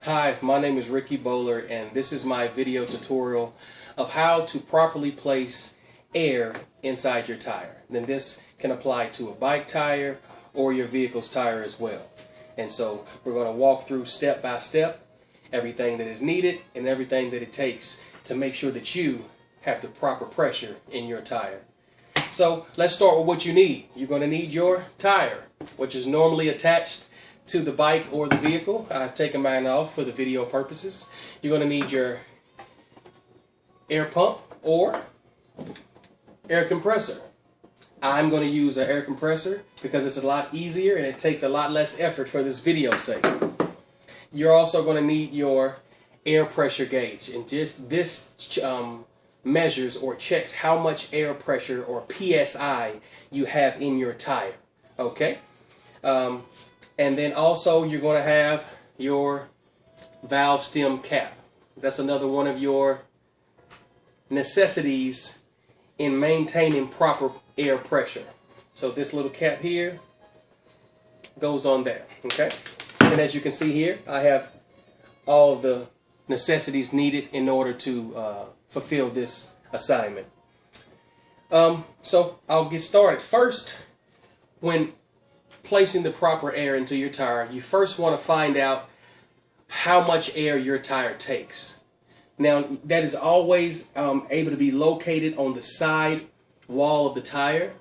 Hi, my name is Ricky Bowler, and this is my video tutorial of how to properly place air inside your tire. Then this can apply to a bike tire or your vehicle's tire as well. And so we're going to walk through step by step everything that is needed and everything that it takes to make sure that you have the proper pressure in your tire. So let's start with what you need. You're going to need your tire, which is normally attached to the bike or the vehicle. I've taken mine off for the video purposes. You're going to need your air pump or air compressor. I'm going to use an air compressor because it's a lot easier and it takes a lot less effort for this video's sake. You're also going to need your air pressure gauge, and just this measures or checks how much air pressure or PSI you have in your tire. Okay? And then also you're going to have your valve stem cap. That's another one of your necessities in maintaining proper air pressure. So this little cap here goes on there. Okay? And as you can see here, I have all of the necessities needed in order to fulfill this assignment. So I'll get started. First, when placing the proper air into your tire, you first want to find out how much air your tire takes. Now, that is always able to be located on the side wall of the tire.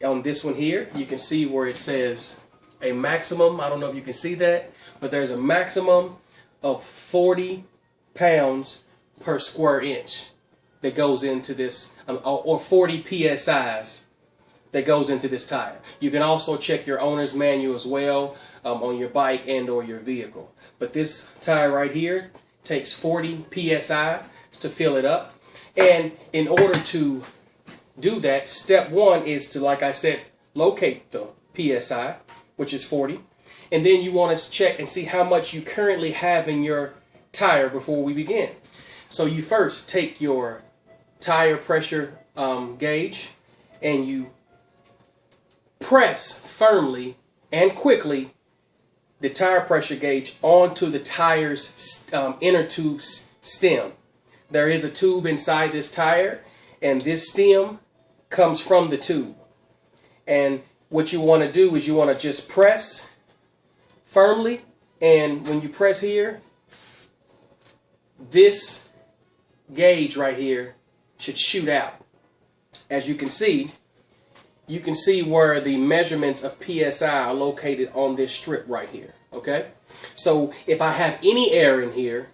On this one here, you can see where it says a maximum. I don't know if you can see that, but there's a maximum of 40 pounds per square inch that goes into this, or 40 PSIs that goes into this tire. You can also check your owner's manual as well on your bike and or your vehicle. But this tire right here takes 40 PSI to fill it up. And in order to do that, step one is to, like I said, locate the PSI, which is 40. And then you want to check and see how much you currently have in your tire before we begin. So you first take your tire pressure gauge and you press firmly and quickly the tire pressure gauge onto the tire's inner tube stem. There is a tube inside this tire, and this stem comes from the tube. And what you want to do is you want to just press firmly, and when you press here, this gauge right here should shoot out. As you can see where the measurements of PSI are located on this strip right here. Okay? So if I have any air in here,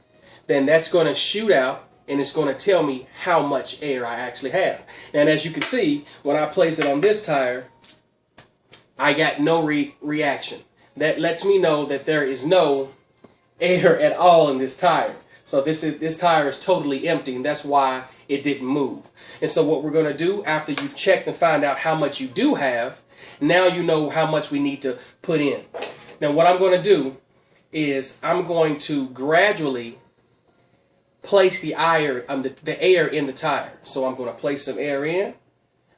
then that's going to shoot out and it's going to tell me how much air I actually have. And as you can see, when I place it on this tire, I got no reaction. That lets me know that there is no air at all in this tire. So this tire is totally empty, and that's why it didn't move. And so what we're going to do after you've checked and find out how much you do have, now you know how much we need to put in. Now what I'm going to do is I'm going to gradually place the air in the tire. So I'm going to place some air in.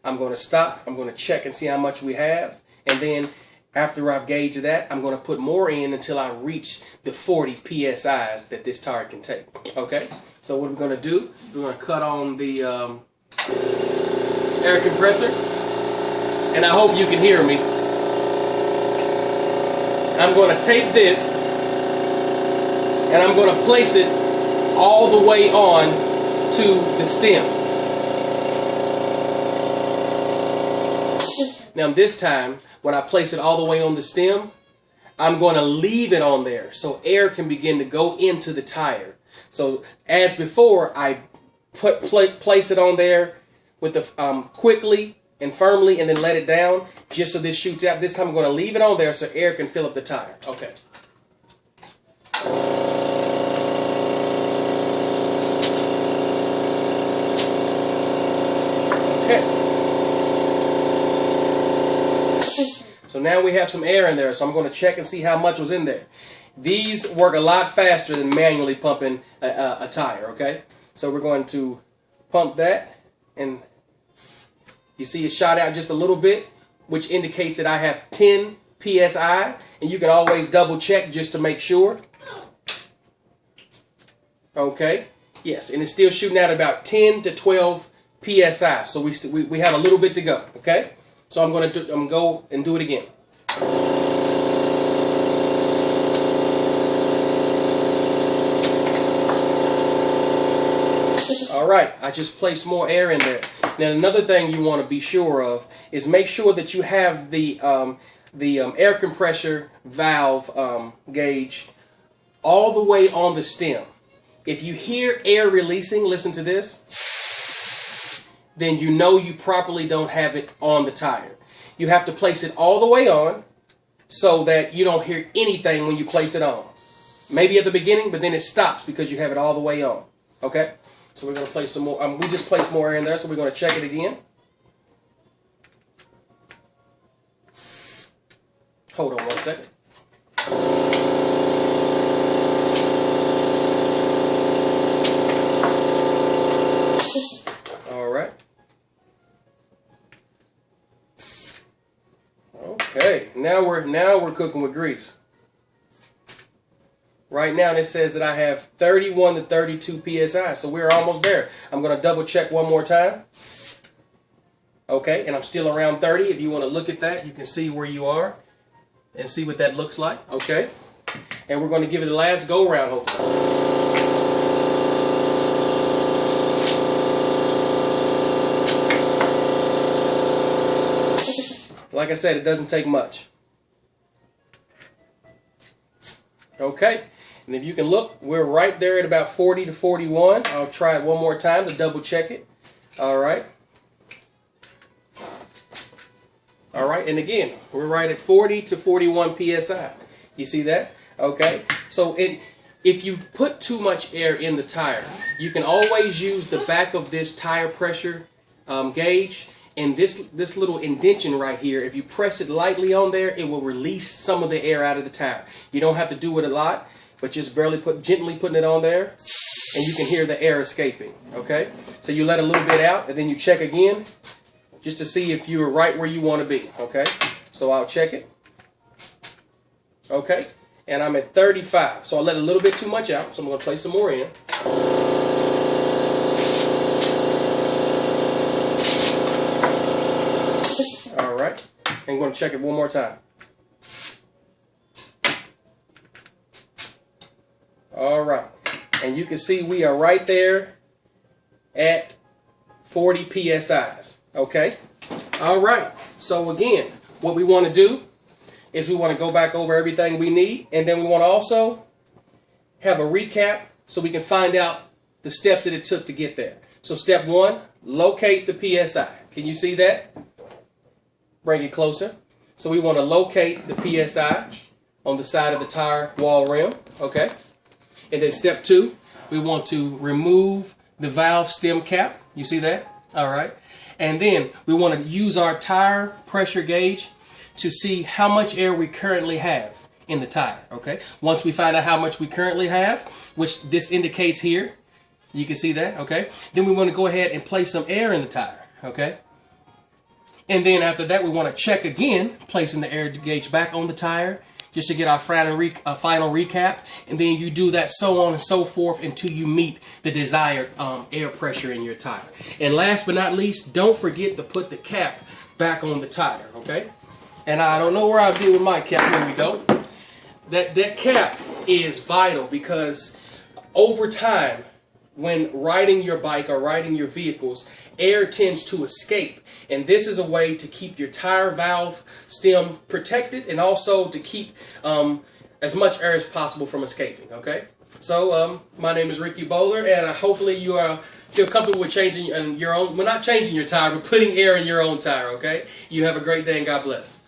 I'm going to stop. I'm going to check and see how much we have. And then after I've gauged that, I'm going to put more in until I reach the 40 PSIs that this tire can take. Okay? So what we're going to do, we're going to cut on the air compressor. And I hope you can hear me. I'm going to take this and I'm going to place it all the way on to the stem. Now this time, when I place it all the way on the stem, I'm going to leave it on there so air can begin to go into the tire. So as before, I place it on there with the quickly and firmly, and then let it down just so this shoots out. This time I'm going to leave it on there so air can fill up the tire. Okay. Okay. So now we have some air in there, so I'm going to check and see how much was in there. These work a lot faster than manually pumping a tire, okay? So we're going to pump that, and you see it shot out just a little bit, which indicates that I have 10 PSI, and you can always double check just to make sure. Okay, yes, and it's still shooting out about 10 to 12 psi. So we have a little bit to go. Okay, so I'm gonna go and do it again. All right, I just placed more air in there. Now another thing you want to be sure of is make sure that you have the air compressor valve gauge all the way on the stem. If you hear air releasing, listen to this, then you know you properly don't have it on the tire. You have to place it all the way on so that you don't hear anything when you place it on. Maybe at the beginning, but then it stops because you have it all the way on. Okay? So we're going to place some more. We just placed more air in there, so we're going to check it again. Hold on 1 second. All right. Okay. Now we're cooking with grease. Right now it says that I have 31 to 32 psi, so we're almost there. I'm going to double check one more time. Okay, and I'm still around 30. If you want to look at that, you can see where you are and see what that looks like. Okay, and we're going to give it the last go round, hopefully. Like I said, it doesn't take much. Okay, and if you can look, we're right there at about 40 to 41. I'll try it one more time to double check it. All right. All right, and again, we're right at 40 to 41 psi. You see that? Okay, so if you put too much air in the tire, you can always use the back of this tire pressure gauge. And this little indention right here, if you press it lightly on there, it will release some of the air out of the tire. You don't have to do it a lot, but just gently putting it on there, and you can hear the air escaping. Okay, so you let a little bit out, and then you check again, just to see if you're right where you want to be. Okay, so I'll check it. Okay, and I'm at 35, so I let a little bit too much out, so I'm going to place some more in. I'm going to check it one more time. All right. And you can see we are right there at 40 psi's. Okay? All right. So again, what we want to do is we want to go back over everything we need, and then we want to also have a recap so we can find out the steps that it took to get there. So step 1, locate the psi. Can you see that? Bring it closer. So we want to locate the psi on the side of the tire wall rim. Okay. And then step 2, we want to remove the valve stem cap. You see that? All right. And then we want to use our tire pressure gauge to see how much air we currently have in the tire. Okay. Once we find out how much we currently have, which this indicates here, you can see that. Okay. Then we want to go ahead and place some air in the tire. Okay. And then after that, we want to check again, placing the air gauge back on the tire, just to get our final recap. And then you do that so on and so forth until you meet the desired air pressure in your tire. And last but not least, don't forget to put the cap back on the tire, okay? And I don't know where I'll be with my cap. Here we go. That cap is vital because over time, when riding your bike or riding your vehicles, air tends to escape. And this is a way to keep your tire valve stem protected and also to keep as much air as possible from escaping, okay? So my name is Ricky Bowler, and hopefully you feel comfortable with changing your own, well, not changing your tire, but putting air in your own tire, okay? You have a great day and God bless.